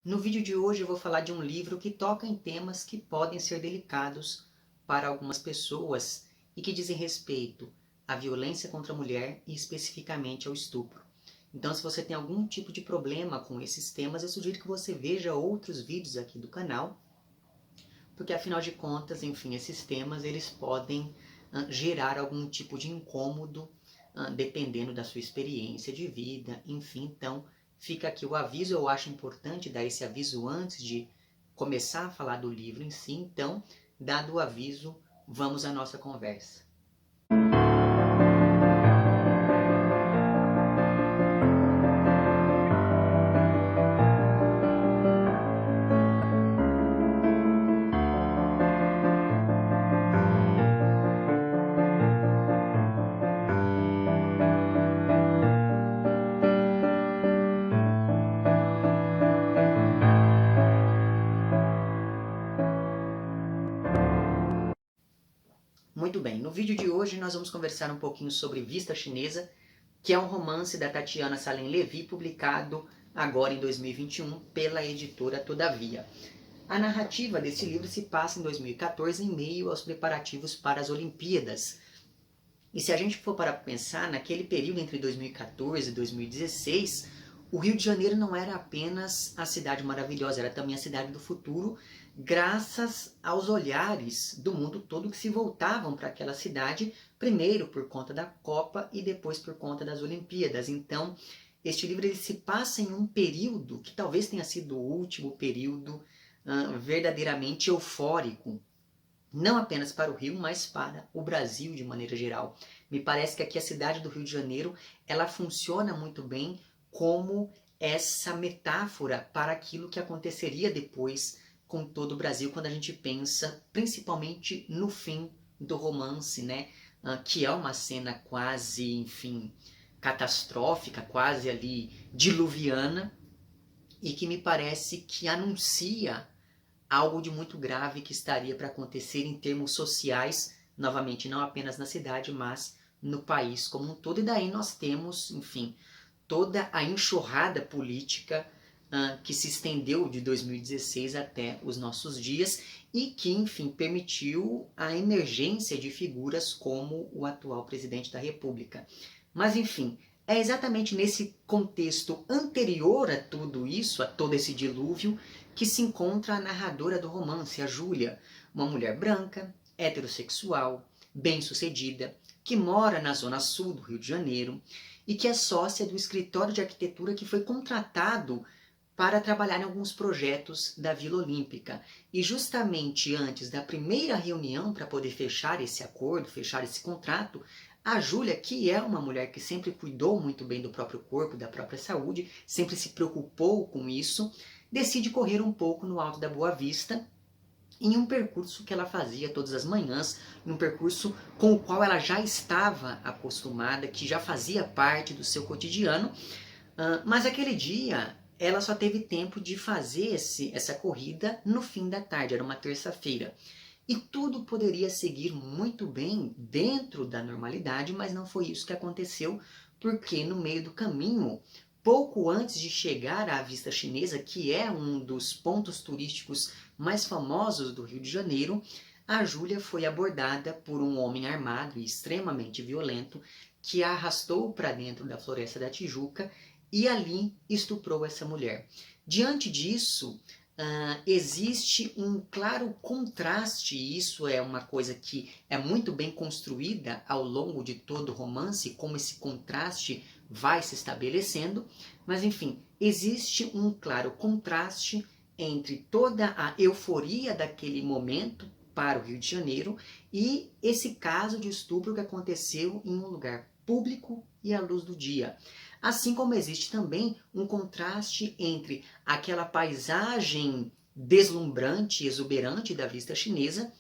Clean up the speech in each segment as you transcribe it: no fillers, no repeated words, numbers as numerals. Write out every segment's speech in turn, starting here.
No vídeo de hoje eu vou falar de um livro que toca em temas que podem ser delicados para algumas pessoas e que dizem respeito à violência contra a mulher e especificamente ao estupro. Então, se você tem algum tipo de problema com esses temas, eu sugiro que você veja outros vídeos aqui do canal, porque afinal de contas, enfim, esses temas eles podem gerar algum tipo de incômodo dependendo da sua experiência de vida, enfim. Então, fica aqui o aviso. Eu acho importante dar esse aviso antes de começar a falar do livro em si. Então, dado o aviso, vamos à nossa conversa. Muito bem, no vídeo de hoje nós vamos conversar um pouquinho sobre Vista Chinesa, que é um romance da Tatiana Salem Levy, publicado agora em 2021 pela editora Todavia. A narrativa desse livro se passa em 2014, em meio aos preparativos para as Olimpíadas. E se a gente for para pensar, naquele período entre 2014 e 2016, o Rio de Janeiro não era apenas a cidade maravilhosa, era também a cidade do futuro, graças aos olhares do mundo todo que se voltavam para aquela cidade, primeiro por conta da Copa e depois por conta das Olimpíadas. Então, este livro ele se passa em um período que talvez tenha sido o último período verdadeiramente eufórico, não apenas para o Rio, mas para o Brasil de maneira geral. Me parece que aqui a cidade do Rio de Janeiro, ela funciona muito bem como essa metáfora para aquilo que aconteceria depois com todo o Brasil, quando a gente pensa principalmente no fim do romance, né? Que é uma cena quase, enfim, catastrófica, quase ali diluviana, e que me parece que anuncia algo de muito grave que estaria para acontecer em termos sociais, novamente, não apenas na cidade, mas no país como um todo. E daí nós temos, enfim, toda a enxurrada política que se estendeu de 2016 até os nossos dias e que, enfim, permitiu a emergência de figuras como o atual presidente da República. Mas, enfim, é exatamente nesse contexto anterior a tudo isso, a todo esse dilúvio, que se encontra a narradora do romance, a Júlia, uma mulher branca, heterossexual, bem-sucedida, que mora na zona sul do Rio de Janeiro e que é sócia do escritório de arquitetura que foi contratado para trabalhar em alguns projetos da Vila Olímpica. E justamente antes da primeira reunião para poder fechar esse acordo, fechar esse contrato, a Júlia, que é uma mulher que sempre cuidou muito bem do próprio corpo, da própria saúde, sempre se preocupou com isso, decide correr um pouco no Alto da Boa Vista, em um percurso que ela fazia todas as manhãs, num percurso com o qual ela já estava acostumada, que já fazia parte do seu cotidiano, mas aquele dia ela só teve tempo de fazer essa corrida no fim da tarde, era uma terça-feira. E tudo poderia seguir muito bem dentro da normalidade, mas não foi isso que aconteceu, porque no meio do caminho, pouco antes de chegar à Vista Chinesa, que é um dos pontos turísticos mais famosos do Rio de Janeiro, a Júlia foi abordada por um homem armado e extremamente violento que a arrastou para dentro da Floresta da Tijuca e ali estuprou essa mulher. Diante disso, existe um claro contraste, e isso é uma coisa que é muito bem construída ao longo de todo o romance, como esse contraste vai se estabelecendo, mas enfim, existe um claro contraste entre toda a euforia daquele momento para o Rio de Janeiro e esse caso de estupro que aconteceu em um lugar público e à luz do dia. Assim como existe também um contraste entre aquela paisagem deslumbrante, exuberante da Vista Chinesa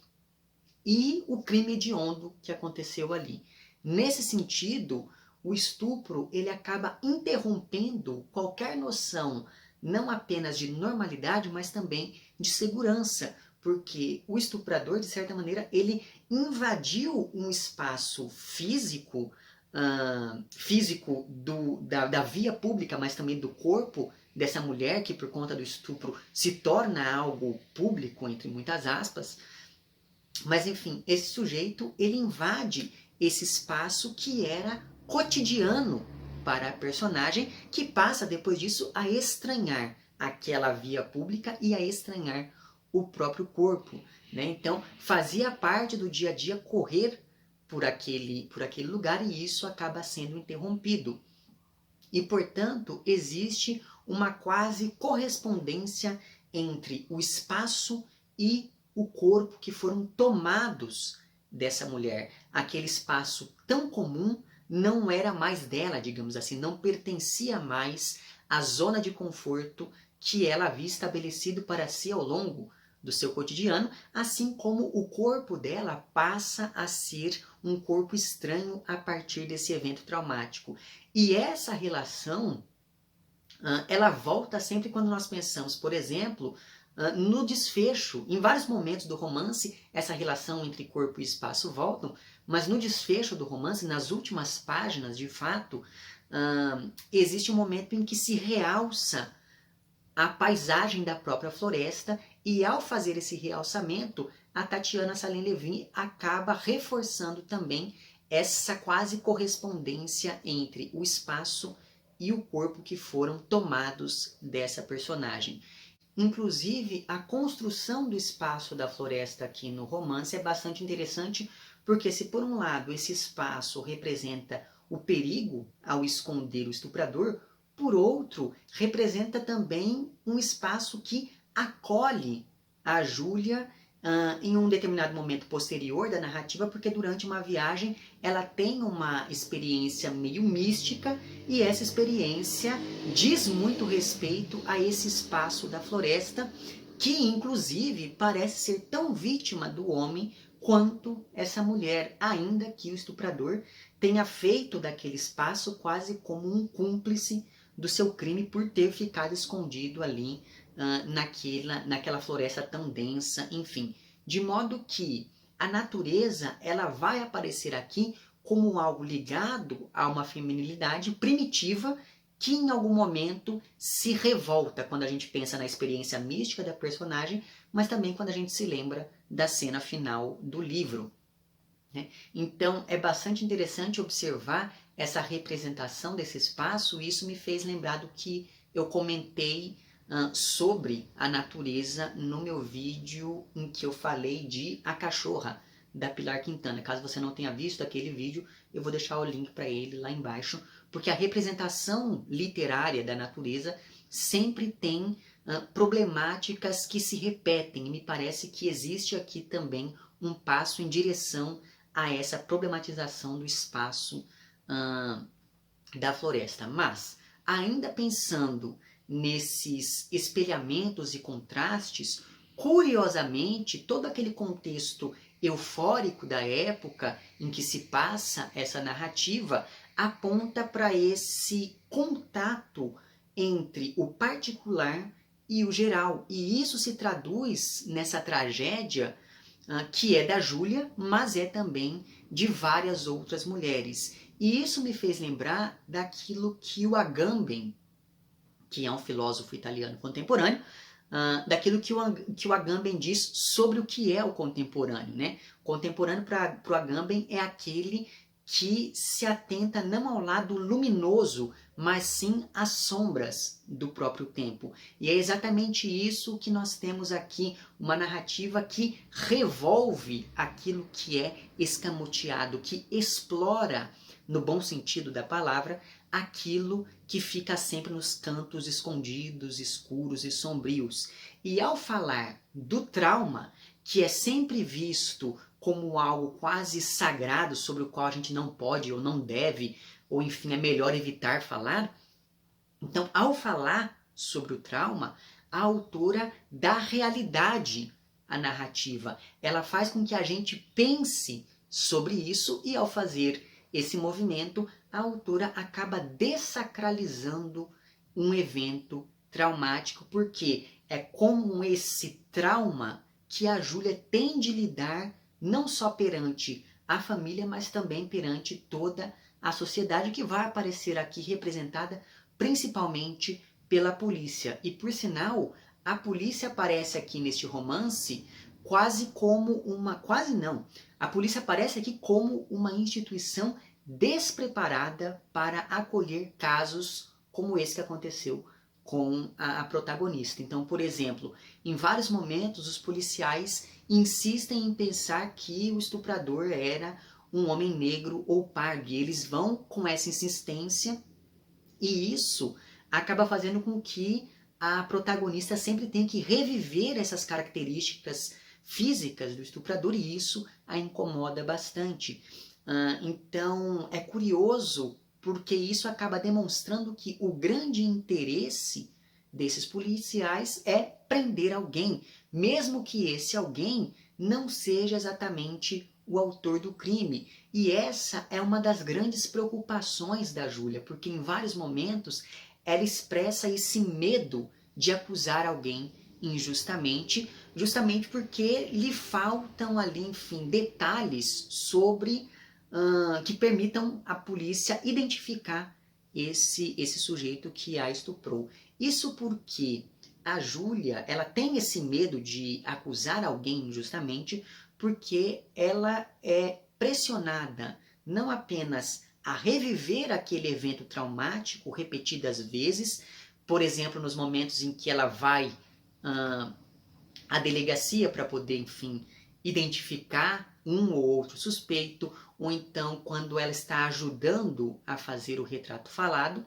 e o crime hediondo que aconteceu ali. Nesse sentido, o estupro ele acaba interrompendo qualquer noção não apenas de normalidade, mas também de segurança, porque o estuprador, de certa maneira, ele invadiu um espaço físico, físico da via pública, mas também do corpo dessa mulher que por conta do estupro se torna algo público, entre muitas aspas. Mas enfim, esse sujeito ele invade esse espaço que era cotidiano para a personagem, que passa depois disso a estranhar aquela via pública e a estranhar o próprio corpo, né? Então fazia parte do dia a dia correr por aquele lugar e isso acaba sendo interrompido. E, portanto, existe uma quase correspondência entre o espaço e o corpo que foram tomados dessa mulher. Aquele espaço tão comum não era mais dela, digamos assim, não pertencia mais à zona de conforto que ela havia estabelecido para si ao longo do seu cotidiano, assim como o corpo dela passa a ser um corpo estranho a partir desse evento traumático. E essa relação, ela volta sempre quando nós pensamos, por exemplo, no desfecho. Em vários momentos do romance, essa relação entre corpo e espaço voltam, mas no desfecho do romance, nas últimas páginas, de fato, existe um momento em que se realça a paisagem da própria floresta e ao fazer esse realçamento, a Tatiana Salem-Levy acaba reforçando também essa quase correspondência entre o espaço e o corpo que foram tomados dessa personagem. Inclusive, a construção do espaço da floresta aqui no romance é bastante interessante, porque se por um lado esse espaço representa o perigo ao esconder o estuprador, por outro, representa também um espaço que acolhe a Júlia em um determinado momento posterior da narrativa, porque durante uma viagem ela tem uma experiência meio mística e essa experiência diz muito respeito a esse espaço da floresta, que inclusive parece ser tão vítima do homem quanto essa mulher, ainda que o estuprador tenha feito daquele espaço quase como um cúmplice do seu crime por ter ficado escondido ali naquela floresta tão densa, enfim. De modo que a natureza ela vai aparecer aqui como algo ligado a uma feminilidade primitiva que em algum momento se revolta quando a gente pensa na experiência mística da personagem, mas também quando a gente se lembra da cena final do livro. Então é bastante interessante observar essa representação desse espaço, e isso me fez lembrar do que eu comentei sobre a natureza no meu vídeo em que eu falei de A Cachorra, da Pilar Quintana. Caso você não tenha visto aquele vídeo, eu vou deixar o link para ele lá embaixo, porque a representação literária da natureza sempre tem problemáticas que se repetem, e me parece que existe aqui também um passo em direção a essa problematização do espaço da floresta. Mas, ainda pensando nesses espelhamentos e contrastes, curiosamente, todo aquele contexto eufórico da época em que se passa essa narrativa aponta para esse contato entre o particular e o geral. E isso se traduz nessa tragédia que é da Júlia, mas é também de várias outras mulheres. E isso me fez lembrar daquilo que o Agamben, que é um filósofo italiano contemporâneo, daquilo que o Agamben diz sobre o que é o contemporâneo, né? O contemporâneo para o Agamben é aquele que se atenta não ao lado luminoso, mas sim às sombras do próprio tempo. E é exatamente isso que nós temos aqui, uma narrativa que revolve aquilo que é escamoteado, que explora, no bom sentido da palavra, aquilo que fica sempre nos cantos escondidos, escuros e sombrios. E ao falar do trauma, que é sempre visto como algo quase sagrado sobre o qual a gente não pode ou não deve, ou enfim, é melhor evitar falar. Então, ao falar sobre o trauma, a autora dá realidade à narrativa. Ela faz com que a gente pense sobre isso e ao fazer esse movimento, a autora acaba dessacralizando um evento traumático, porque é com esse trauma que a Júlia tem de lidar não só perante a família, mas também perante toda a sociedade, que vai aparecer aqui representada principalmente pela polícia. E por sinal, a polícia aparece aqui neste romance quase como uma... Quase não. A polícia aparece aqui como uma instituição despreparada para acolher casos como esse que aconteceu com a protagonista. Então, por exemplo, em vários momentos os policiais insistem em pensar que o estuprador era um homem negro ou pardo. E eles vão com essa insistência e isso acaba fazendo com que a protagonista sempre tenha que reviver essas características físicas do estuprador e isso a incomoda bastante. Então é curioso porque isso acaba demonstrando que o grande interesse desses policiais é prender alguém, mesmo que esse alguém não seja exatamente o autor do crime. E essa é uma das grandes preocupações da Júlia, porque em vários momentos ela expressa esse medo de acusar alguém injustamente, justamente porque lhe faltam ali, enfim, detalhes sobre que permitam a polícia identificar esse sujeito que a estuprou. Isso porque a Júlia, ela tem esse medo de acusar alguém injustamente porque ela é pressionada não apenas a reviver aquele evento traumático repetidas vezes, por exemplo, nos momentos em que ela vai à delegacia para poder, enfim, identificar um ou outro suspeito, ou então quando ela está ajudando a fazer o retrato falado,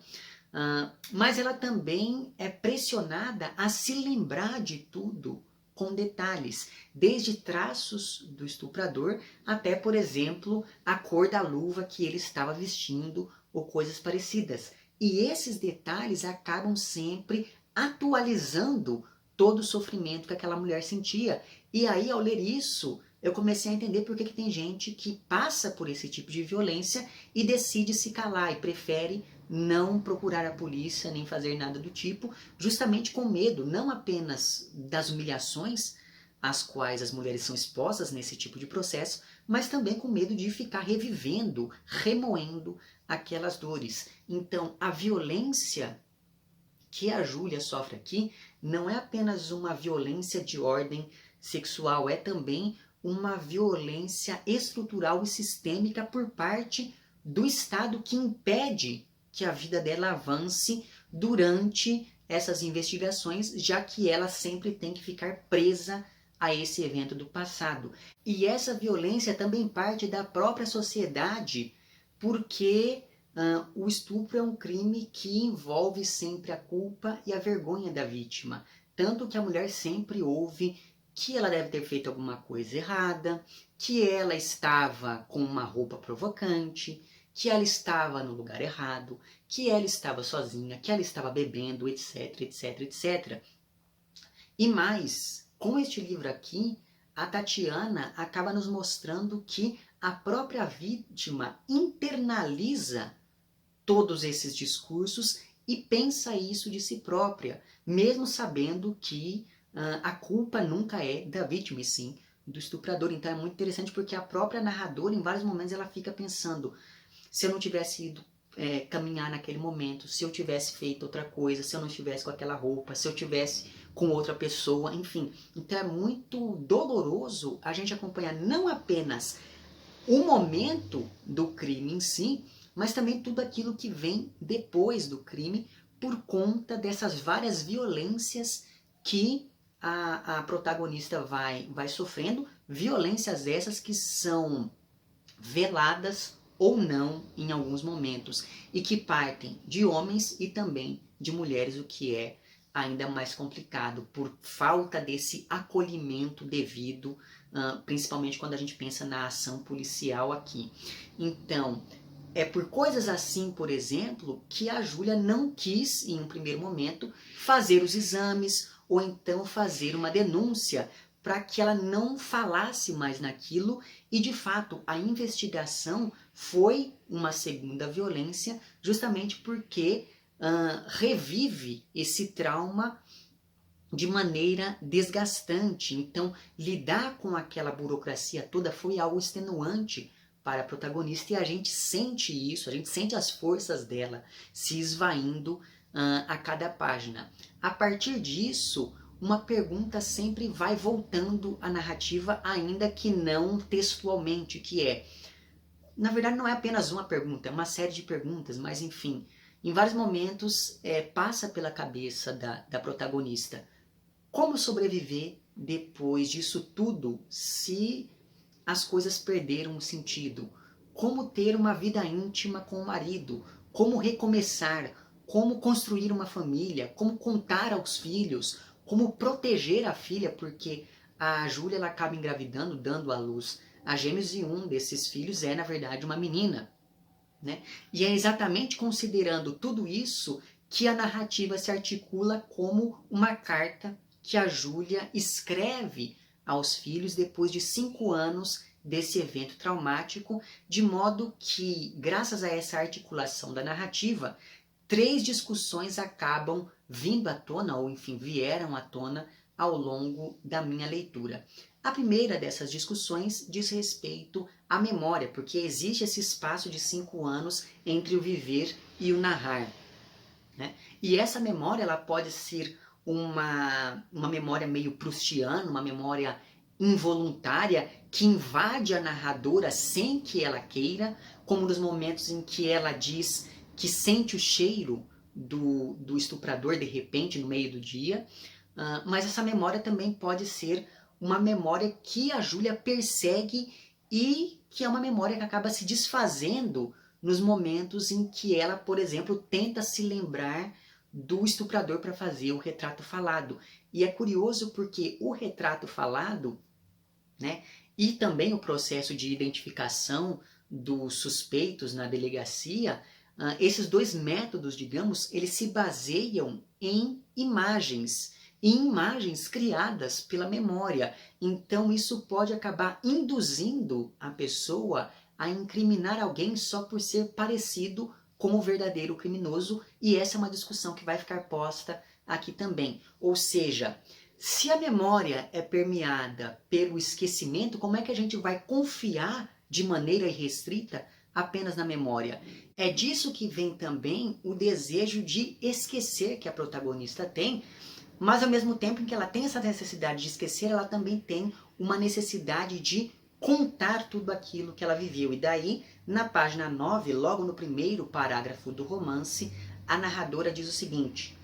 mas ela também é pressionada a se lembrar de tudo com detalhes, desde traços do estuprador até, por exemplo, a cor da luva que ele estava vestindo ou coisas parecidas. E esses detalhes acabam sempre atualizando todo o sofrimento que aquela mulher sentia. E aí, ao ler isso, eu comecei a entender por que tem gente que passa por esse tipo de violência e decide se calar e prefere não procurar a polícia nem fazer nada do tipo, justamente com medo não apenas das humilhações às quais as mulheres são expostas nesse tipo de processo, mas também com medo de ficar revivendo, remoendo aquelas dores. Então, a violência que a Júlia sofre aqui não é apenas uma violência de ordem sexual, é também uma violência estrutural e sistêmica por parte do Estado que impede que a vida dela avance durante essas investigações, já que ela sempre tem que ficar presa a esse evento do passado. E essa violência também parte da própria sociedade, porque o estupro é um crime que envolve sempre a culpa e a vergonha da vítima. Tanto que a mulher sempre ouve que ela deve ter feito alguma coisa errada, que ela estava com uma roupa provocante, que ela estava no lugar errado, que ela estava sozinha, que ela estava bebendo, etc, etc, etc. E mais, com este livro aqui, a Tatiana acaba nos mostrando que a própria vítima internaliza todos esses discursos e pensa isso de si própria, mesmo sabendo que a culpa nunca é da vítima, e sim do estuprador. Então é muito interessante porque a própria narradora, em vários momentos, ela fica pensando: se eu não tivesse ido caminhar naquele momento, se eu tivesse feito outra coisa, se eu não estivesse com aquela roupa, se eu tivesse com outra pessoa, enfim. Então é muito doloroso a gente acompanhar não apenas o momento do crime em si, mas também tudo aquilo que vem depois do crime por conta dessas várias violências que a protagonista vai sofrendo, violências essas que são veladas ou não em alguns momentos, e que partem de homens e também de mulheres, o que é ainda mais complicado por falta desse acolhimento devido, principalmente quando a gente pensa na ação policial aqui. Então, é por coisas assim, por exemplo, que a Júlia não quis, em um primeiro momento, fazer os exames ou então fazer uma denúncia para que ela não falasse mais naquilo, e de fato a investigação foi uma segunda violência, justamente porque revive esse trauma de maneira desgastante. Então, lidar com aquela burocracia toda foi algo extenuante para a protagonista, e a gente sente isso, a gente sente as forças dela se esvaindo a cada página. A partir disso, uma pergunta sempre vai voltando à narrativa, ainda que não textualmente, que é... Na verdade, não é apenas uma pergunta, é uma série de perguntas, mas enfim, em vários momentos passa pela cabeça da protagonista como sobreviver depois disso tudo se as coisas perderam o sentido, como ter uma vida íntima com o marido, como recomeçar, como construir uma família, como contar aos filhos, como proteger a filha, porque a Júlia ela acaba engravidando, dando à luz a gêmeos, e um desses filhos é, na verdade, uma menina. Né? E é exatamente considerando tudo isso que a narrativa se articula como uma carta que a Júlia escreve aos filhos depois de 5 anos desse evento traumático, de modo que, graças a essa articulação da narrativa, 3 discussões acabam vindo à tona, ou enfim, vieram à tona ao longo da minha leitura. A primeira dessas discussões diz respeito à memória, porque existe esse espaço de 5 anos entre o viver e o narrar. Né? E essa memória ela pode ser uma memória meio proustiana, uma memória involuntária que invade a narradora sem que ela queira, como nos momentos em que ela diz que sente o cheiro do estuprador de repente no meio do dia, mas essa memória também pode ser uma memória que a Júlia persegue e que é uma memória que acaba se desfazendo nos momentos em que ela, por exemplo, tenta se lembrar do estuprador para fazer o retrato falado. E é curioso porque o retrato falado, né, e também o processo de identificação dos suspeitos na delegacia, esses 2 métodos, digamos, eles se baseiam em imagens criadas pela memória. Então isso pode acabar induzindo a pessoa a incriminar alguém só por ser parecido com o verdadeiro criminoso, e essa é uma discussão que vai ficar posta aqui também. Ou seja, se a memória é permeada pelo esquecimento, como é que a gente vai confiar de maneira irrestrita apenas na memória? É disso que vem também o desejo de esquecer que a protagonista tem, mas ao mesmo tempo em que ela tem essa necessidade de esquecer, ela também tem uma necessidade de contar tudo aquilo que ela viveu. E daí, na página 9, logo no primeiro parágrafo do romance, a narradora diz o seguinte: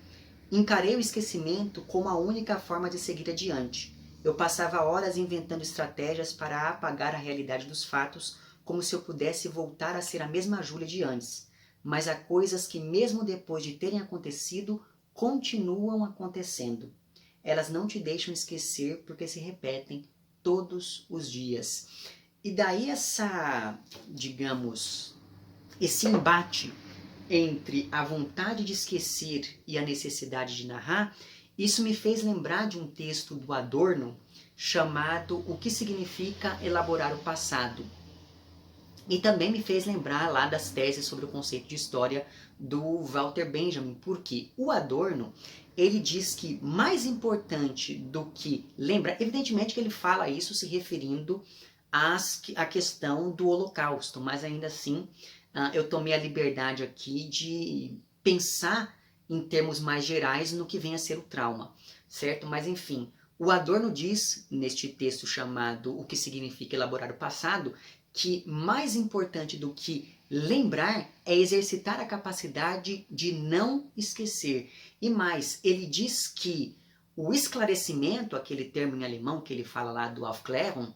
encarei o esquecimento como a única forma de seguir adiante. Eu passava horas inventando estratégias para apagar a realidade dos fatos, como se eu pudesse voltar a ser a mesma Júlia de antes. Mas há coisas que, mesmo depois de terem acontecido, continuam acontecendo. Elas não te deixam esquecer porque se repetem todos os dias. E daí esse embate entre a vontade de esquecer e a necessidade de narrar, isso me fez lembrar de um texto do Adorno chamado O que significa elaborar o passado. E também me fez lembrar lá das teses sobre o conceito de história do Walter Benjamin, porque o Adorno, ele diz que mais importante do que lembrar, evidentemente que ele fala isso se referindo à questão do Holocausto, mas ainda assim eu tomei a liberdade aqui de pensar em termos mais gerais no que vem a ser o trauma, certo? Mas enfim, o Adorno diz, neste texto chamado O que significa elaborar o passado, que mais importante do que lembrar é exercitar a capacidade de não esquecer. E mais, ele diz que o esclarecimento, aquele termo em alemão que ele fala lá do Aufklärung,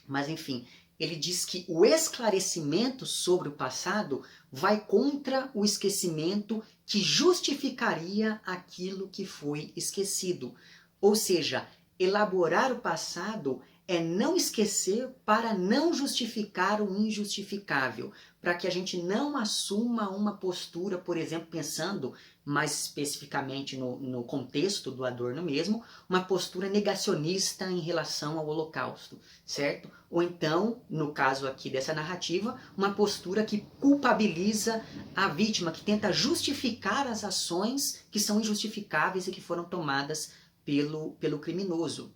mas enfim, ele diz que o esclarecimento sobre o passado vai contra o esquecimento que justificaria aquilo que foi esquecido. Ou seja, elaborar o passado é não esquecer para não justificar o injustificável, para que a gente não assuma uma postura, por exemplo, pensando mais especificamente no contexto do Adorno mesmo, uma postura negacionista em relação ao Holocausto, certo? Ou então, no caso aqui dessa narrativa, uma postura que culpabiliza a vítima, que tenta justificar as ações que são injustificáveis e que foram tomadas pelo criminoso.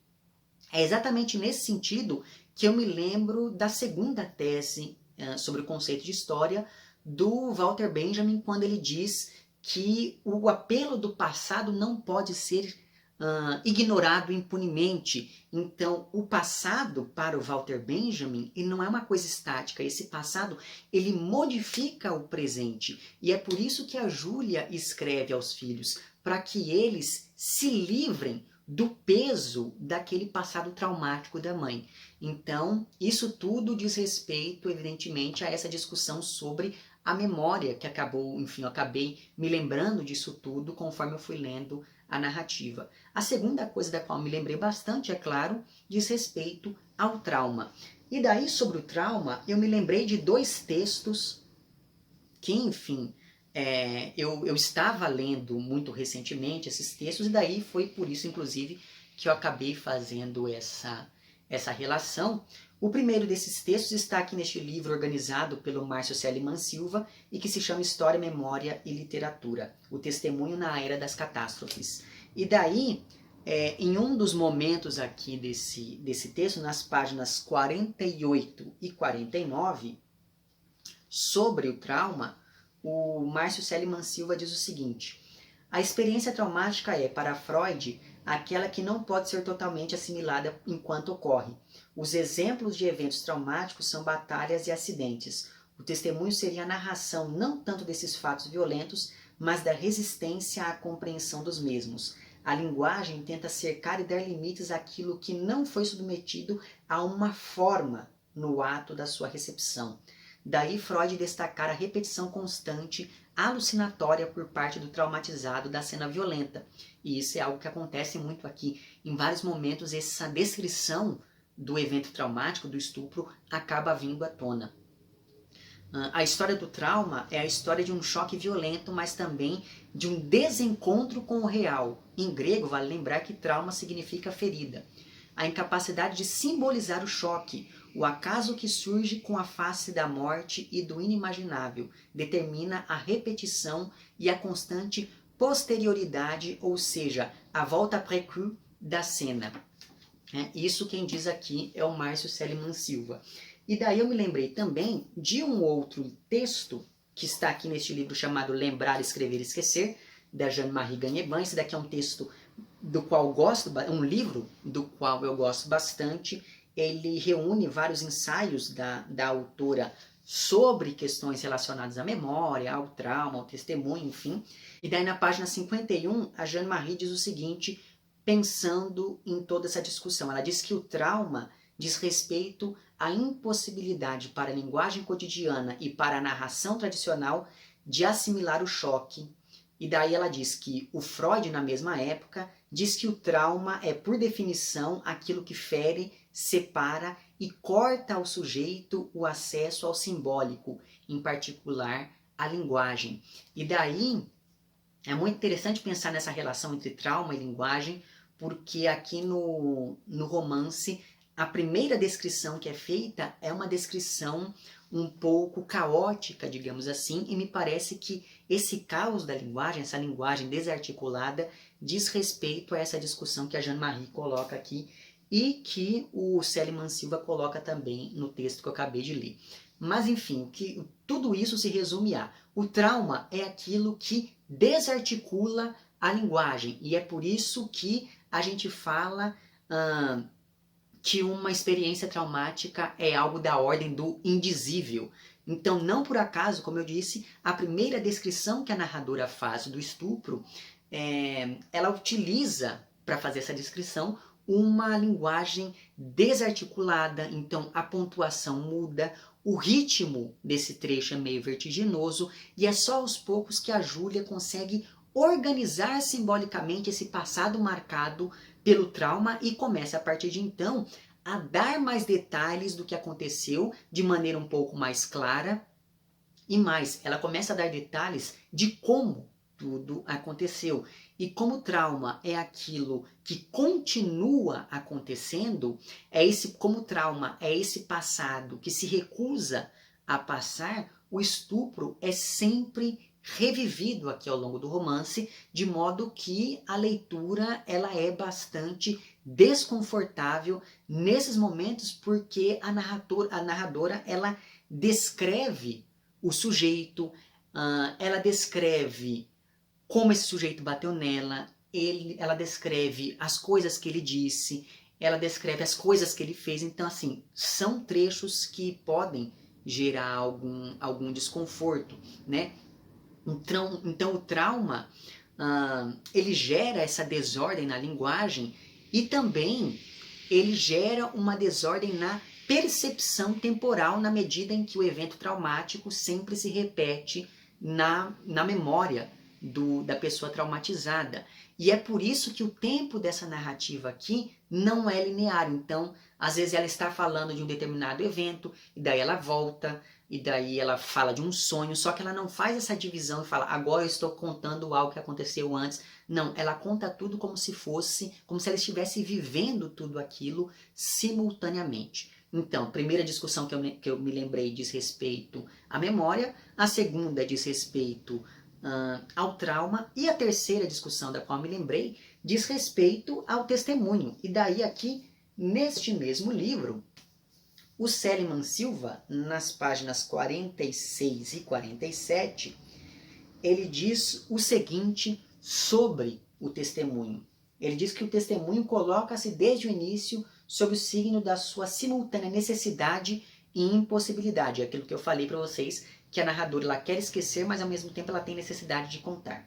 É exatamente nesse sentido que eu me lembro da segunda tese sobre o conceito de história do Walter Benjamin, quando ele diz que o apelo do passado não pode ser ignorado impunemente. Então, o passado, para o Walter Benjamin, ele não é uma coisa estática. Esse passado, ele modifica o presente. E é por isso que a Júlia escreve aos filhos, para que eles se livrem do peso daquele passado traumático da mãe. Então, isso tudo diz respeito, evidentemente, a essa discussão sobre a memória, que acabou, enfim, eu acabei me lembrando disso tudo conforme eu fui lendo a narrativa. A segunda coisa da qual me lembrei bastante, é claro, diz respeito ao trauma. E daí, sobre o trauma, eu me lembrei de dois textos que, enfim, eu estava lendo muito recentemente esses textos, e daí foi por isso, inclusive, que eu acabei fazendo essa relação. O primeiro desses textos está aqui neste livro organizado pelo Márcio Seliman Silva e que se chama História, Memória e Literatura, o testemunho na era das catástrofes. E daí, em um dos momentos aqui desse texto, nas páginas 48 e 49, sobre o trauma, o Márcio Seliman Silva diz o seguinte: a experiência traumática é, para Freud, aquela que não pode ser totalmente assimilada enquanto ocorre. Os exemplos de eventos traumáticos são batalhas e acidentes. O testemunho seria a narração não tanto desses fatos violentos, mas da resistência à compreensão dos mesmos. A linguagem tenta cercar e dar limites àquilo que não foi submetido a uma forma no ato da sua recepção. Daí Freud destacar a repetição constante, alucinatória por parte do traumatizado da cena violenta. E isso é algo que acontece muito aqui. Em vários momentos, essa descrição do evento traumático, do estupro, acaba vindo à tona. A história do trauma é a história de um choque violento, mas também de um desencontro com o real. Em grego, vale lembrar que trauma significa ferida. A incapacidade de simbolizar o choque, o acaso que surge com a face da morte e do inimaginável, determina a repetição e a constante posterioridade, ou seja, a volta après-coup da cena. Isso quem diz aqui é o Márcio Seliman Silva. E daí eu me lembrei também de um outro texto que está aqui neste livro chamado Lembrar, Escrever e Esquecer, da Jeanne-Marie Gagneban. Esse daqui é um texto do qual gosto, um livro do qual eu gosto bastante. Ele reúne vários ensaios da autora sobre questões relacionadas à memória, ao trauma, ao testemunho, enfim. E daí na página 51, a Jeanne-Marie diz o seguinte, pensando em toda essa discussão. Ela diz que o trauma diz respeito à impossibilidade para a linguagem cotidiana e para a narração tradicional de assimilar o choque. E daí ela diz que o Freud, na mesma época, diz que o trauma é, por definição, aquilo que fere, separa e corta ao sujeito o acesso ao simbólico, em particular a linguagem. E daí é muito interessante pensar nessa relação entre trauma e linguagem, porque aqui no romance a primeira descrição que é feita é uma descrição um pouco caótica, digamos assim, e me parece que esse caos da linguagem, essa linguagem desarticulada, diz respeito a essa discussão que a Jeanne-Marie coloca aqui e que o Seliman Silva coloca também no texto que eu acabei de ler. Mas enfim, tudo isso se resume a: o trauma é aquilo que desarticula a linguagem, e é por isso que a gente fala que uma experiência traumática é algo da ordem do indizível. Então, não por acaso, como eu disse, a primeira descrição que a narradora faz do estupro, ela utiliza, para fazer essa descrição, uma linguagem desarticulada. Então, a pontuação muda, o ritmo desse trecho é meio vertiginoso, e é só aos poucos que a Júlia consegue organizar simbolicamente esse passado marcado pelo trauma e começa a partir de então a dar mais detalhes do que aconteceu de maneira um pouco mais clara, e mais, ela começa a dar detalhes de como tudo aconteceu. E como o trauma é aquilo que continua acontecendo, como o trauma é esse passado que se recusa a passar, o estupro é sempre revivido aqui ao longo do romance, de modo que a leitura ela é bastante desconfortável nesses momentos, porque a narradora ela descreve o sujeito, ela descreve como esse sujeito bateu nela, ela descreve as coisas que ele disse, ela descreve as coisas que ele fez. Então, assim, são trechos que podem gerar algum desconforto, né? Então o trauma, ele gera essa desordem na linguagem e também ele gera uma desordem na percepção temporal na medida em que o evento traumático sempre se repete na memória da pessoa traumatizada. E é por isso que o tempo dessa narrativa aqui não é linear. Então, às vezes ela está falando de um determinado evento, e daí ela volta, e daí ela fala de um sonho, só que ela não faz essa divisão e fala, agora eu estou contando algo que aconteceu antes. Não, ela conta tudo como se ela estivesse vivendo tudo aquilo simultaneamente. Então, a primeira discussão que eu me lembrei diz respeito à memória, a segunda diz respeito ao trauma, e a terceira discussão da qual me lembrei diz respeito ao testemunho. E daí aqui, neste mesmo livro, o Celiman Silva, nas páginas 46 e 47, ele diz o seguinte sobre o testemunho. Ele diz que o testemunho coloca-se desde o início sob o signo da sua simultânea necessidade e impossibilidade. É aquilo que eu falei para vocês, que a narradora ela quer esquecer, mas ao mesmo tempo ela tem necessidade de contar.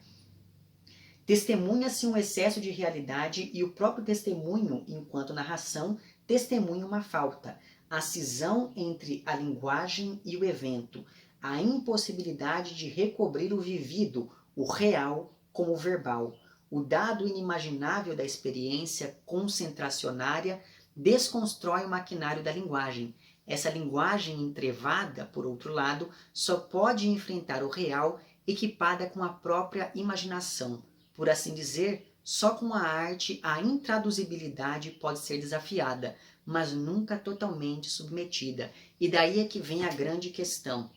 Testemunha-se um excesso de realidade e o próprio testemunho, enquanto narração, testemunha uma falta. A cisão entre a linguagem e o evento, a impossibilidade de recobrir o vivido, o real, como o verbal. O dado inimaginável da experiência concentracionária desconstrói o maquinário da linguagem. Essa linguagem entrevada, por outro lado, só pode enfrentar o real equipada com a própria imaginação. Por assim dizer, só com a arte a intraduzibilidade pode ser desafiada, mas nunca totalmente submetida. E daí é que vem a grande questão.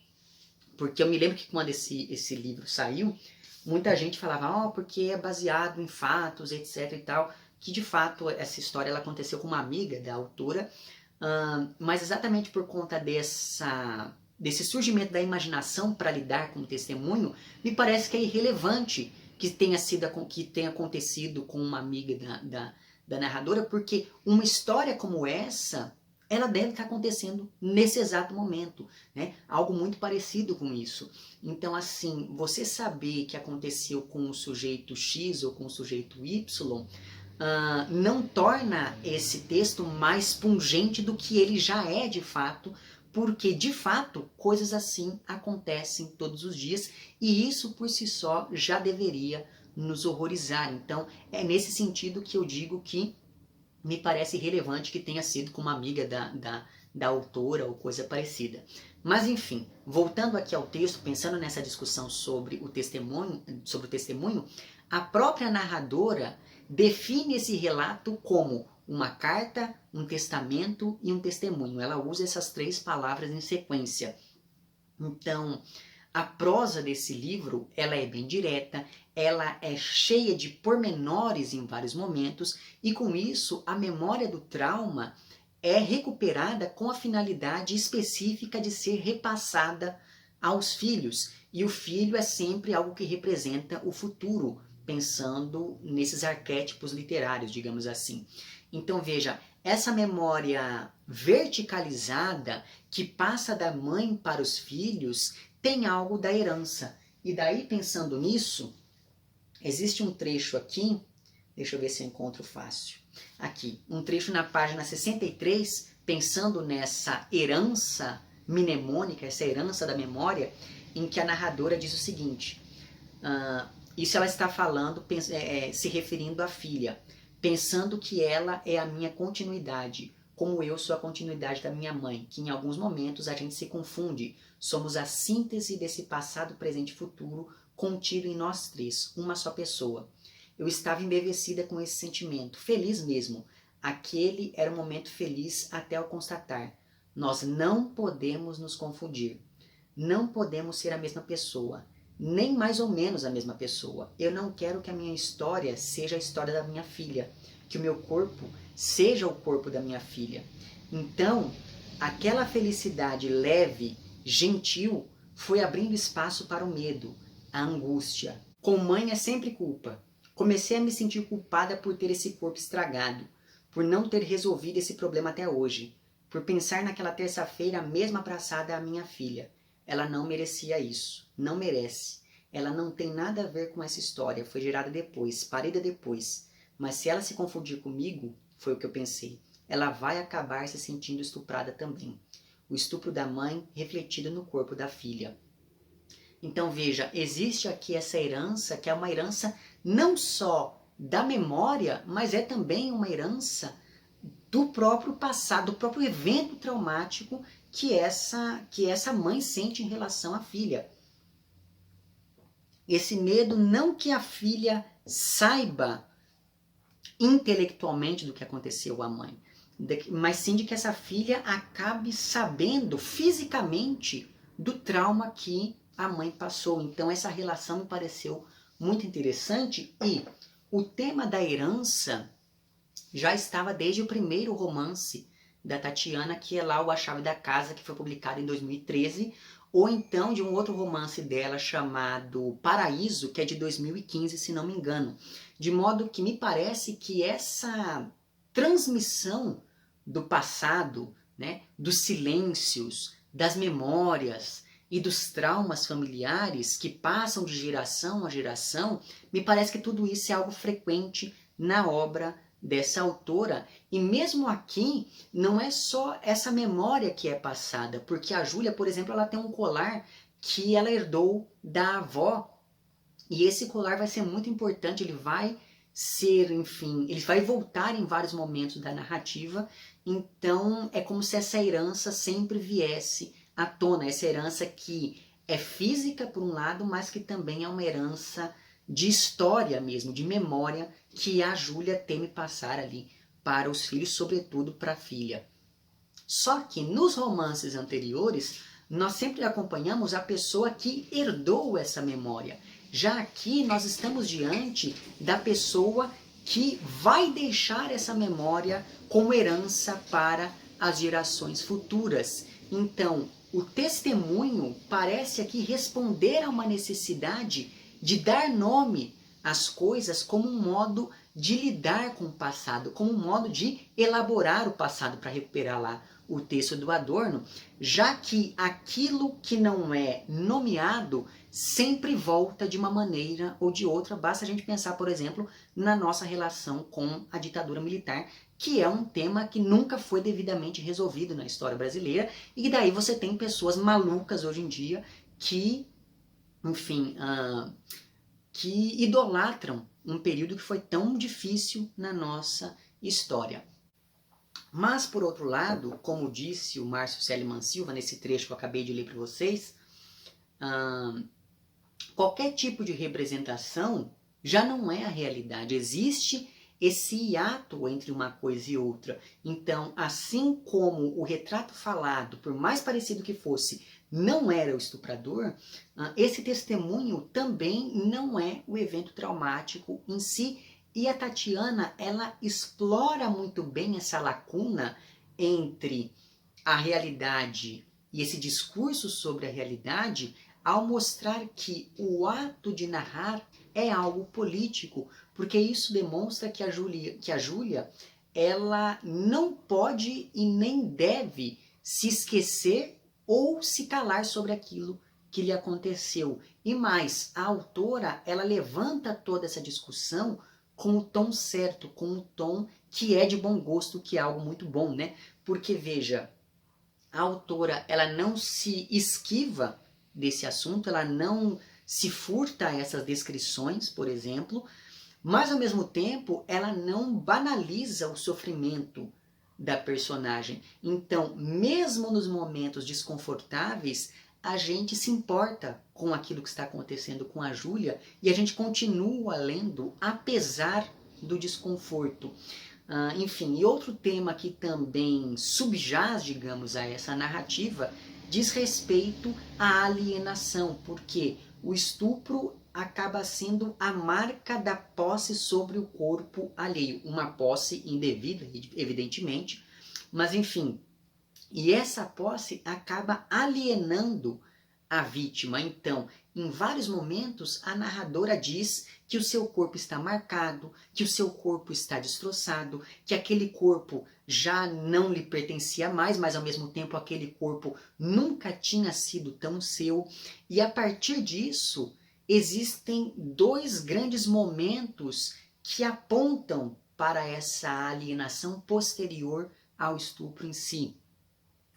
Porque eu me lembro que quando esse livro saiu, muita gente falava, porque é baseado em fatos, etc e tal, que de fato essa história ela aconteceu com uma amiga da autora, mas exatamente por conta desse surgimento da imaginação para lidar com o testemunho, me parece que é irrelevante que tenha acontecido com uma amiga da narradora, porque uma história como essa, ela deve estar acontecendo nesse exato momento, né? Algo muito parecido com isso. Então, assim, você saber que aconteceu com o sujeito X ou com o sujeito Y, não torna esse texto mais pungente do que ele já é de fato, porque de fato coisas assim acontecem todos os dias e isso por si só já deveria nos horrorizar. Então é nesse sentido que eu digo que me parece relevante que tenha sido com uma amiga da autora ou coisa parecida. Mas enfim, voltando aqui ao texto, pensando nessa discussão sobre o testemunho, a própria narradora define esse relato como uma carta, um testamento e um testemunho. Ela usa essas três palavras em sequência. Então, a prosa desse livro, ela é bem direta, ela é cheia de pormenores em vários momentos e com isso a memória do trauma é recuperada com a finalidade específica de ser repassada aos filhos. E o filho é sempre algo que representa o futuro, pensando nesses arquétipos literários, digamos assim. Então veja, essa memória verticalizada que passa da mãe para os filhos tem algo da herança. E daí, pensando nisso, existe um trecho aqui, deixa eu ver se eu encontro fácil. Aqui, um trecho na página 63, pensando nessa herança mnemônica, essa herança da memória, em que a narradora diz o seguinte, isso ela está falando, se referindo à filha, pensando que ela é a minha continuidade, como eu sou a continuidade da minha mãe, que em alguns momentos a gente se confunde, somos a síntese desse passado, presente e futuro contido em nós três, uma só pessoa. Eu estava embevecida com esse sentimento, feliz mesmo. Aquele era um momento feliz até eu constatar. Nós não podemos nos confundir. Não podemos ser a mesma pessoa, nem mais ou menos a mesma pessoa. Eu não quero que a minha história seja a história da minha filha, que o meu corpo seja o corpo da minha filha. Então, aquela felicidade leve, gentil, foi abrindo espaço para o medo, a angústia, Com mãe é sempre culpa. Comecei a me sentir culpada por ter esse corpo estragado, por não ter resolvido esse problema até hoje, por pensar naquela terça-feira mesmo abraçada à minha filha. Ela não merecia isso, não merece. Ela não tem nada a ver com essa história, foi gerada depois, parida depois. Mas se ela se confundir comigo, foi o que eu pensei, ela vai acabar se sentindo estuprada também. O estupro da mãe refletido no corpo da filha. Então veja, existe aqui essa herança, que é uma herança não só da memória, mas é também uma herança do próprio passado, do próprio evento traumático que essa mãe sente em relação à filha. Esse medo não que a filha saiba intelectualmente do que aconteceu à mãe, mas sim de que essa filha acabe sabendo fisicamente do trauma que a mãe passou. Então essa relação me pareceu muito interessante e o tema da herança já estava desde o primeiro romance da Tatiana, que é lá o A Chave da Casa, que foi publicado em 2013, ou então de um outro romance dela chamado Paraíso, que é de 2015, se não me engano. De modo que me parece que essa transmissão do passado, né, dos silêncios, das memórias e dos traumas familiares que passam de geração a geração, me parece que tudo isso é algo frequente na obra dessa autora. E mesmo aqui, não é só essa memória que é passada, porque a Júlia, por exemplo, ela tem um colar que ela herdou da avó, e esse colar vai ser muito importante, ele vai ser, enfim, ele vai voltar em vários momentos da narrativa, então é como se essa herança sempre viesse à tona, essa herança que é física por um lado, mas que também é uma herança de história mesmo, de memória, que a Júlia teme passar ali para os filhos, sobretudo para a filha. Só que nos romances anteriores, nós sempre acompanhamos a pessoa que herdou essa memória. Já aqui nós estamos diante da pessoa que vai deixar essa memória como herança para as gerações futuras. Então, o testemunho parece aqui responder a uma necessidade de dar nome às coisas como um modo de lidar com o passado, como um modo de elaborar o passado, para recuperar lá o texto do Adorno, já que aquilo que não é nomeado sempre volta de uma maneira ou de outra. Basta a gente pensar, por exemplo, na nossa relação com a ditadura militar, que é um tema que nunca foi devidamente resolvido na história brasileira, e daí você tem pessoas malucas hoje em dia que, enfim, que idolatram um período que foi tão difícil na nossa história. Mas, por outro lado, como disse o Márcio Celiman Silva, nesse trecho que eu acabei de ler para vocês, qualquer tipo de representação já não é a realidade. Existe esse hiato entre uma coisa e outra. Então, assim como o retrato falado, por mais parecido que fosse, não era o estuprador, esse testemunho também não é o evento traumático em si. E a Tatiana, ela explora muito bem essa lacuna entre a realidade e esse discurso sobre a realidade, ao mostrar que o ato de narrar é algo político, porque isso demonstra que a Júlia, ela não pode e nem deve se esquecer ou se calar sobre aquilo que lhe aconteceu. E mais, a autora, ela levanta toda essa discussão com o tom certo, com o tom que é de bom gosto, que é algo muito bom, né? Porque, veja, a autora, ela não se esquiva desse assunto, ela não se furta a essas descrições, por exemplo, mas, ao mesmo tempo, ela não banaliza o sofrimento da personagem. Então, mesmo nos momentos desconfortáveis, a gente se importa com aquilo que está acontecendo com a Júlia e a gente continua lendo apesar do desconforto. Enfim, e outro tema que também subjaz, digamos, a essa narrativa diz respeito à alienação, porque o estupro acaba sendo a marca da posse sobre o corpo alheio. Uma posse indevida, evidentemente, mas enfim. E essa posse acaba alienando a vítima. Então, em vários momentos, a narradora diz que o seu corpo está marcado, que o seu corpo está destroçado, que aquele corpo já não lhe pertencia mais, mas ao mesmo tempo aquele corpo nunca tinha sido tão seu. E a partir disso, existem dois grandes momentos que apontam para essa alienação posterior ao estupro em si.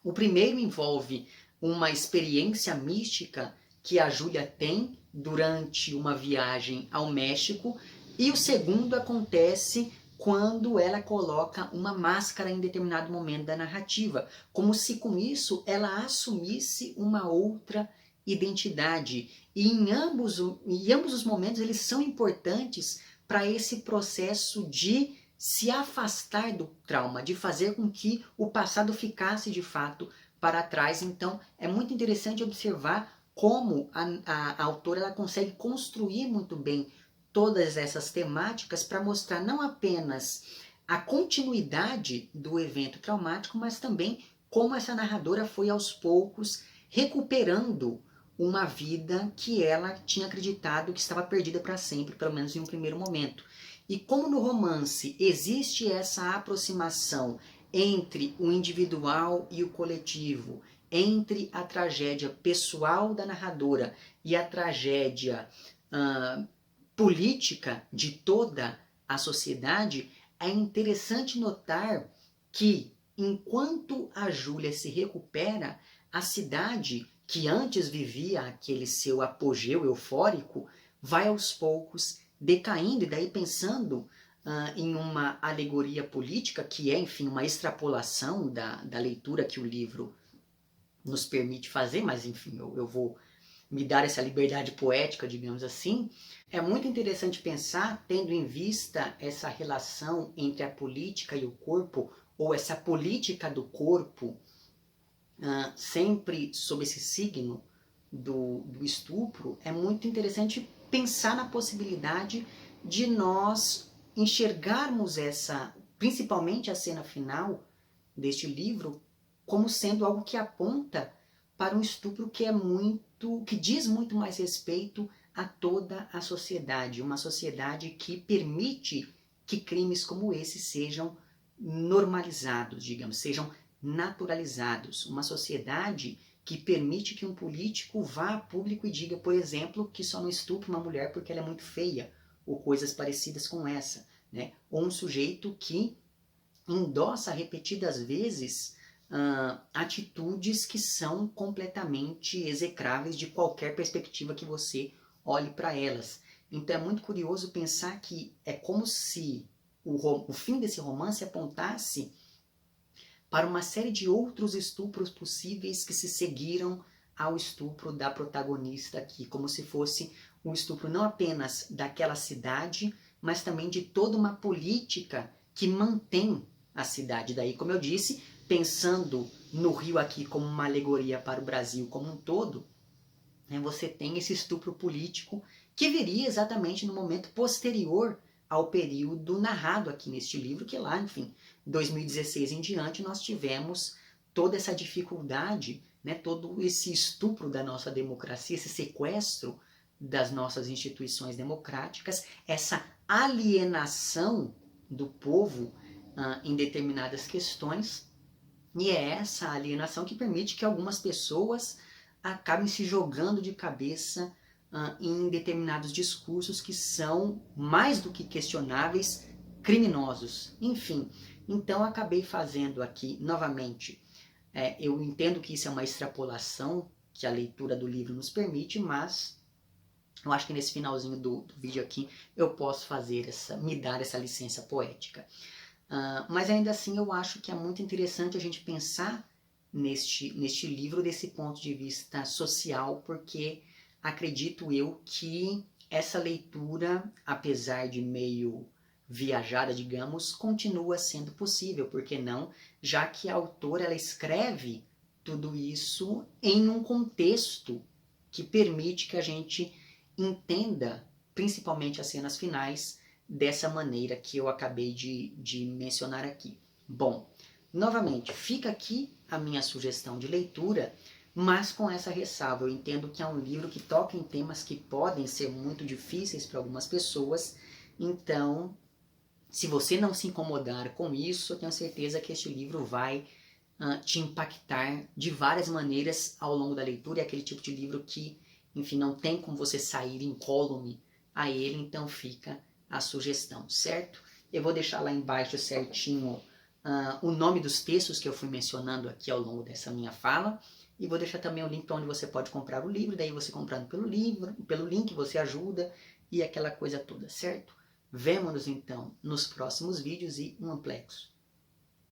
O primeiro envolve uma experiência mística que a Júlia tem durante uma viagem ao México, e o segundo acontece quando ela coloca uma máscara em determinado momento da narrativa, como se com isso ela assumisse uma outra identidade. E em ambos os momentos eles são importantes para esse processo de se afastar do trauma, de fazer com que o passado ficasse de fato para trás. Então é muito interessante observar como a autora ela consegue construir muito bem todas essas temáticas para mostrar não apenas a continuidade do evento traumático, mas também como essa narradora foi aos poucos recuperando uma vida que ela tinha acreditado que estava perdida para sempre, pelo menos em um primeiro momento. E como no romance existe essa aproximação entre o individual e o coletivo, entre a tragédia pessoal da narradora e a tragédia política de toda a sociedade, é interessante notar que, enquanto a Júlia se recupera, a cidade, que antes vivia aquele seu apogeu eufórico, vai aos poucos decaindo, e daí pensando em uma alegoria política, que é, enfim, uma extrapolação da leitura que o livro nos permite fazer, mas, enfim, eu vou me dar essa liberdade poética, digamos assim. É muito interessante pensar, tendo em vista essa relação entre a política e o corpo, ou essa política do corpo, sempre sob esse signo do estupro. É muito interessante pensar na possibilidade de nós enxergarmos essa, principalmente a cena final deste livro, como sendo algo que aponta para um estupro que diz muito mais respeito a toda a sociedade, uma sociedade que permite que crimes como esse sejam normalizados, digamos, sejam naturalizados, uma sociedade que permite que um político vá a público e diga, por exemplo, que só não estupra uma mulher porque ela é muito feia, ou coisas parecidas com essa, né? Ou um sujeito que endossa repetidas vezes atitudes que são completamente execráveis de qualquer perspectiva que você olhe para elas. Então é muito curioso pensar que é como se o fim desse romance apontasse para uma série de outros estupros possíveis que se seguiram ao estupro da protagonista aqui, como se fosse um estupro não apenas daquela cidade, mas também de toda uma política que mantém a cidade. Daí, como eu disse, pensando no Rio aqui como uma alegoria para o Brasil como um todo, né, você tem esse estupro político que viria exatamente no momento posterior ao período narrado aqui neste livro, que lá, enfim, 2016 em diante, nós tivemos toda essa dificuldade, né, todo esse estupro da nossa democracia, esse sequestro das nossas instituições democráticas, essa alienação do povo em determinadas questões, e é essa alienação que permite que algumas pessoas acabem se jogando de cabeça em determinados discursos que são, mais do que questionáveis, criminosos. Enfim, então acabei fazendo aqui, novamente, eu entendo que isso é uma extrapolação que a leitura do livro nos permite, mas eu acho que nesse finalzinho do vídeo aqui eu posso me dar essa licença poética. Mas ainda assim eu acho que é muito interessante a gente pensar neste livro desse ponto de vista social, porque acredito eu que essa leitura, apesar de meio viajada, digamos, continua sendo possível, por que não? Já que a autora ela escreve tudo isso em um contexto que permite que a gente entenda, principalmente as cenas finais, dessa maneira que eu acabei de mencionar aqui. Bom, novamente, fica aqui a minha sugestão de leitura, Mas com essa ressalva, eu entendo que é um livro que toca em temas que podem ser muito difíceis para algumas pessoas, então, se você não se incomodar com isso, eu tenho certeza que este livro vai te impactar de várias maneiras ao longo da leitura. É aquele tipo de livro que, enfim, não tem como você sair incólume a ele, então fica a sugestão, certo? Eu vou deixar lá embaixo certinho o nome dos textos que eu fui mencionando aqui ao longo dessa minha fala, e vou deixar também o link para onde você pode comprar o livro, daí você comprando pelo link você ajuda e aquela coisa toda, certo? Vemo-nos então nos próximos vídeos e um amplexo.